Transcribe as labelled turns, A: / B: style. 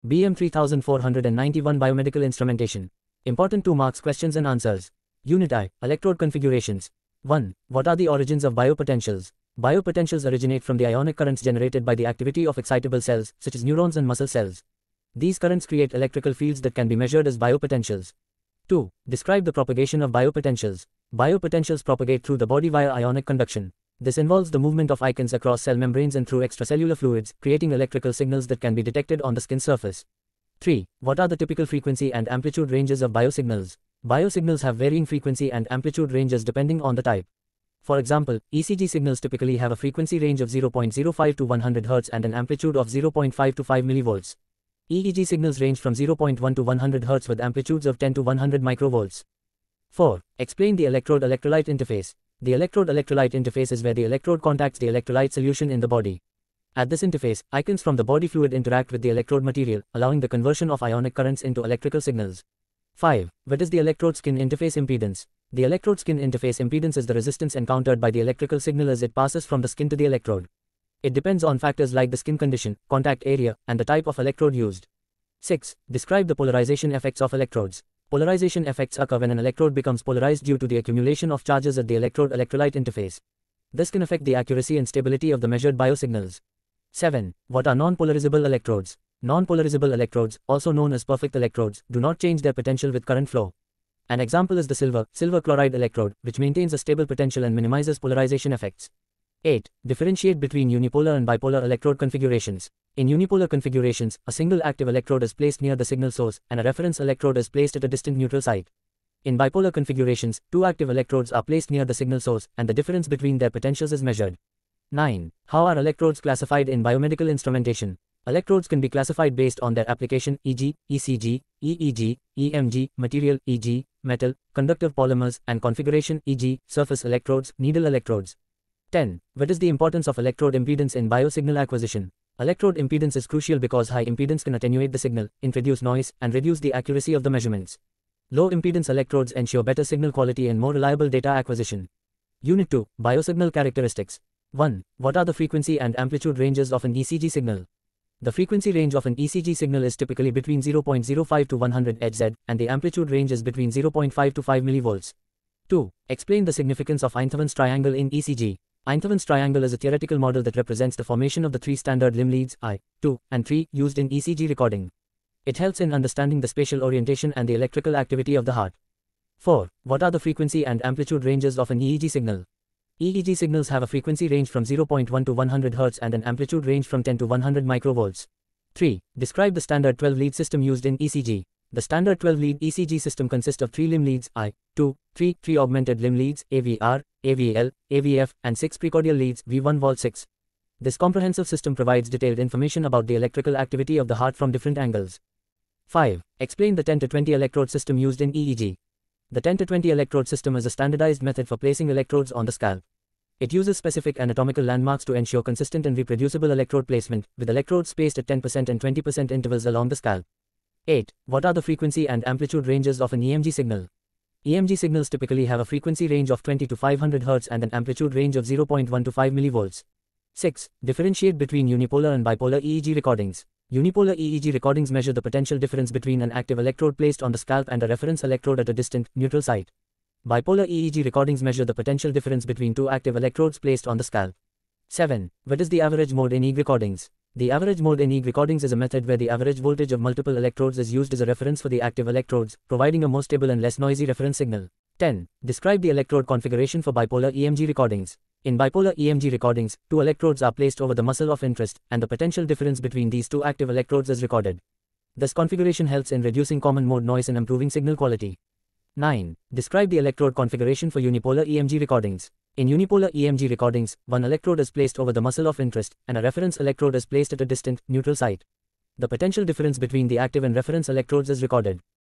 A: BM 3491 Biomedical Instrumentation. Important 2 marks questions and answers. Unit I. Electrode configurations. 1. What are the origins of biopotentials? Biopotentials originate from the ionic currents generated by the activity of excitable cells, such as neurons and muscle cells. These currents create electrical fields that can be measured as biopotentials. 2. Describe the propagation of biopotentials. Biopotentials propagate through the body via ionic conduction. This involves the movement of ions across cell membranes and through extracellular fluids, creating electrical signals that can be detected on the skin surface. 3. What are the typical frequency and amplitude ranges of biosignals? Biosignals have varying frequency and amplitude ranges depending on the type. For example, ECG signals typically have a frequency range of 0.05 to 100 Hz and an amplitude of 0.5 to 5 mV. EEG signals range from 0.1 to 100 Hz with amplitudes of 10 to 100 microvolts. 4. Explain the electrode-electrolyte interface. The electrode-electrolyte interface is where the electrode contacts the electrolyte solution in the body. At this interface, ions from the body fluid interact with the electrode material, allowing the conversion of ionic currents into electrical signals. 5. What is the electrode-skin interface impedance? The electrode-skin interface impedance is the resistance encountered by the electrical signal as it passes from the skin to the electrode. It depends on factors like the skin condition, contact area, and the type of electrode used. 6. Describe the polarization effects of electrodes. Polarization effects occur when an electrode becomes polarized due to the accumulation of charges at the electrode-electrolyte interface. This can affect the accuracy and stability of the measured biosignals. 7. What are non-polarizable electrodes? Non-polarizable electrodes, also known as perfect electrodes, do not change their potential with current flow. An example is the silver chloride electrode, which maintains a stable potential and minimizes polarization effects. 8. Differentiate between unipolar and bipolar electrode configurations. In unipolar configurations, a single active electrode is placed near the signal source, and a reference electrode is placed at a distant neutral site. In bipolar configurations, 2 active electrodes are placed near the signal source, and the difference between their potentials is measured. 9. How are electrodes classified in biomedical instrumentation? Electrodes can be classified based on their application, e.g., ECG, EEG, EMG, material, e.g., metal, conductive polymers, and configuration, e.g., surface electrodes, needle electrodes. 10. What is the importance of electrode impedance in biosignal acquisition? Electrode impedance is crucial because high impedance can attenuate the signal, introduce noise, and reduce the accuracy of the measurements. Low impedance electrodes ensure better signal quality and more reliable data acquisition. Unit 2. Biosignal characteristics. 1. What are the frequency and amplitude ranges of an ECG signal? The frequency range of an ECG signal is typically between 0.05 to 100 Hz, and the amplitude range is between 0.5 to 5 mV. 2. Explain the significance of Einthoven's triangle in ECG. Einthoven's triangle is a theoretical model that represents the formation of the 3 standard limb leads I, II, and III used in ECG recording. It helps in understanding the spatial orientation and the electrical activity of the heart. 4. What are the frequency and amplitude ranges of an EEG signal? EEG signals have a frequency range from 0.1 to 100 Hz and an amplitude range from 10 to 100 microvolts. 3. Describe the standard 12-lead system used in ECG. The standard 12-lead ECG system consists of 3 limb leads I, II, III, 3 augmented limb leads AVR, AVL, AVF, and 6 precordial leads V1 Vol 6. This comprehensive system provides detailed information about the electrical activity of the heart from different angles. 5. Explain the 10 to 20 electrode system used in EEG. The 10 to 20 electrode system is a standardized method for placing electrodes on the scalp. It uses specific anatomical landmarks to ensure consistent and reproducible electrode placement, with electrodes spaced at 10% and 20% intervals along the scalp. 8. What are the frequency and amplitude ranges of an EMG signal? EMG signals typically have a frequency range of 20 to 500 Hz and an amplitude range of 0.1 to 5 mV. 6. Differentiate between unipolar and bipolar EEG recordings. Unipolar EEG recordings measure the potential difference between an active electrode placed on the scalp and a reference electrode at a distant, neutral site. Bipolar EEG recordings measure the potential difference between 2 active electrodes placed on the scalp. 7. What is the average mode in EEG recordings? The average mode in EEG recordings is a method where the average voltage of multiple electrodes is used as a reference for the active electrodes, providing a more stable and less noisy reference signal. 10. Describe the electrode configuration for bipolar EMG recordings. In bipolar EMG recordings, 2 electrodes are placed over the muscle of interest, and the potential difference between these 2 active electrodes is recorded. This configuration helps in reducing common mode noise and improving signal quality. 9. Describe the electrode configuration for unipolar EMG recordings. In unipolar EMG recordings, 1 electrode is placed over the muscle of interest, and a reference electrode is placed at a distant, neutral site. The potential difference between the active and reference electrodes is recorded.